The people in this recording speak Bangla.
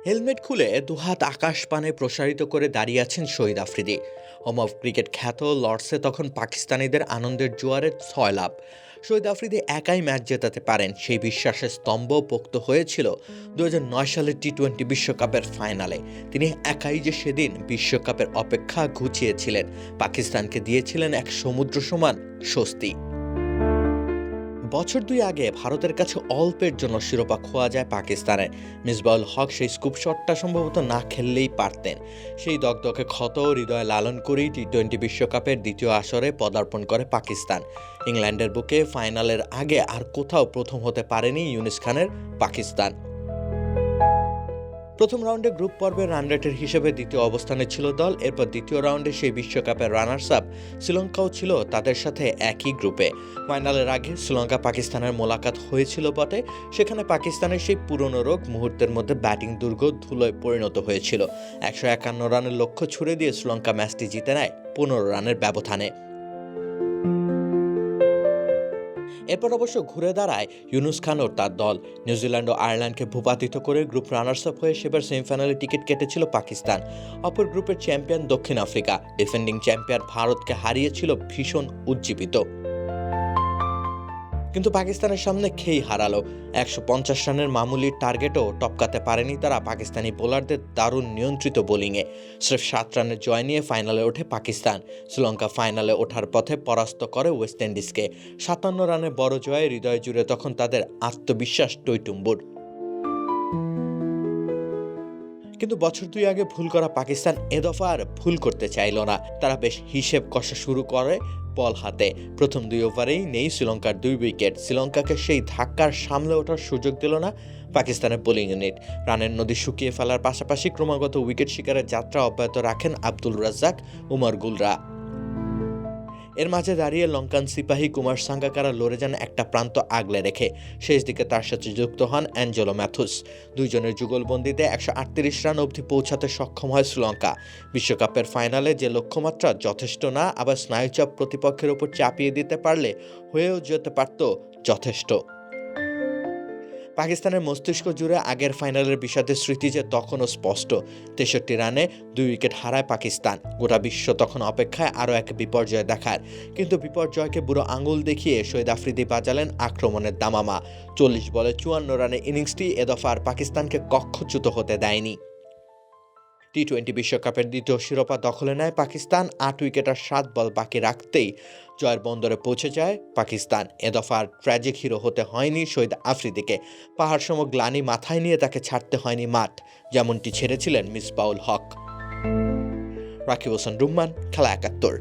হেলমেট খুলে দুহাত আকাশ পানে প্রসারিত করে দাঁড়িয়ে আছেন শহীদ আফ্রিদি। হোম অফ ক্রিকেট খ্যাত লর্ডসে তখন পাকিস্তানিদের আনন্দের জোয়ারে 6 লাভ। শহীদ আফ্রিদি একাই ম্যাচ জেতাতে পারেন, সেই বিশ্বাসের স্তম্ভ পোক্ত হয়েছিল 2009 সালের টি-20 বিশ্বকাপের ফাইনালে। তিনি একাই যে সেদিন বিশ্বকাপের অপেক্ষা ঘুচিয়েছিলেন, পাকিস্তানকে দিয়েছিলেন এক সমুদ্র সমান স্বস্তি। বছর 2 আগে ভারতের কাছে অল্পের জন্য শিরোপা খোয়া যায় পাকিস্তানের। মিসবাউল হক সেই স্কুপ শটটা সম্ভবত না খেললেই পারতেন। সেই দগদগে ক্ষত হৃদয়ে লালন করেই টি-20 বিশ্বকাপের দ্বিতীয় আসরে পদার্পণ করে পাকিস্তান। ইংল্যান্ডের বুকে ফাইনালের আগে আর কোথাও প্রথম হতে পারেনি ইউনুস খানের পাকিস্তান। প্রথম রাউন্ডে গ্রুপ পর্বের রান রেটের হিসেবে দ্বিতীয় অবস্থানে ছিল দল। এরপর দ্বিতীয় রাউন্ডে সেই বিশ্বকাপের রানার্স আপ শ্রীলঙ্কাও ছিল তাদের সাথে একই গ্রুপে। ফাইনালের আগে শ্রীলঙ্কা পাকিস্তানের মোলাকাত হয়েছিল বটে, সেখানে পাকিস্তানের সেই পুরনো রোগ মুহূর্তের মধ্যে ব্যাটিং দুর্গ ধুলোয় পরিণত হয়েছিল। 151 রানের লক্ষ্য ছুড়ে দিয়ে শ্রীলঙ্কা ম্যাচটি জিতে নেয় 15 রানের ব্যবধানে। এরপর অবশ্য ঘুরে দাঁড়ায় ইউনুস খান ও তার দল। নিউজিল্যান্ড ও আয়ারল্যান্ডকে ভূপাতিত করে গ্রুপ রানার্স আপ হয়ে সেবার সেমিফাইনালে টিকিট কেটেছিল পাকিস্তান। অপর গ্রুপের চ্যাম্পিয়ন দক্ষিণ আফ্রিকা ডিফেন্ডিং চ্যাম্পিয়ন ভারতকে হারিয়েছিল ভীষণ উজ্জীবিত। কিন্তু পাকিস্তানের সামনে খেই হারালো। 150 রানের মামুলি টার্গেটও টপকাতে পারেনি তারা পাকিস্তানি বোলারদের দারুণ নিয়ন্ত্রিত বোলিংয়ে। স্রেফ 7 রানের জয় নিয়ে ফাইনালে ওঠে পাকিস্তান। শ্রীলঙ্কা ফাইনালে ওঠার পথে পরাস্ত করে ওয়েস্ট ইন্ডিজকে। 57 রানের বড় জয়ে হৃদয় জুড়ে তখন তাদের আত্মবিশ্বাস টইটুম্বুর। কিন্তু বছর 2 আগে ভুল করা পাকিস্তান এ দফা আর ভুল করতে চাইল না। তারা বেশ হিসেব কষা শুরু করে বল হাতে। প্রথম 2 ওভারেই নেই শ্রীলঙ্কার 2 উইকেট। শ্রীলঙ্কাকে সেই ধাক্কার সামলে ওঠার সুযোগ দিল না পাকিস্তানের বোলিং ইউনিট। রানের নদী শুকিয়ে ফেলার পাশাপাশি ক্রমাগত উইকেট শিকারের যাত্রা অব্যাহত রাখেন আব্দুল রাজ্জাক, উমর গুলরা। এর মাঝে দাঁড়িয়ে লঙ্কান সিপাহী কুমার সাঙ্গাকারা লড়ে যান একটা প্রান্ত আগলে রেখে। শেষ দিকে তার সাথে যুক্ত হন অ্যাঞ্জেলো ম্যাথুস। দুইজনের যুগলবন্দিতে 138 রান অবধি পৌঁছাতে সক্ষম হয় শ্রীলঙ্কা। বিশ্বকাপের ফাইনালে যে লক্ষ্যমাত্রা যথেষ্ট না, আবার স্নায়ুচাপ প্রতিপক্ষের উপর চাপিয়ে দিতে পারলে হয়েও যেতে পারত যথেষ্ট। পাকিস্তানের মস্তিষ্ক জুড়ে আগের ফাইনালের বিষাদের স্মৃতি যে তখনও স্পষ্ট। 63 রানে 2 উইকেট হারায় পাকিস্তান। গোটা বিশ্ব তখন অপেক্ষায় আরও এক বিপর্যয় দেখার। কিন্তু বিপর্যয়কে বুড়ো আঙুল দেখিয়ে শহীদ আফ্রিদি বাজালেন আক্রমণের দামামা। 40 বলে 54 রানের ইনিংসটি এ দফা আর পাকিস্তানকে কক্ষচ্যুত হতে দেয়নি। টি-20 বিশ্বকাপের দ্বিতীয় শিরোপা দখলে নেয় পাকিস্তান। 8 উইকেট আর 7 বল বাকি রাখতেই জয়ের বন্দরে পৌঁছে যায় পাকিস্তান। এ দফা আর ট্র্যাজিক হিরো হতে হয়নি শহীদ আফ্রিদিকে। পাহাড় সম গ্লানি মাথায় নিয়ে তাকে ছাড়তে হয়নি মাঠ, যেমনটি ছেড়েছিলেন মিসবাউল হক। রাকিব হোসেন রুম্মান, খেলা 71।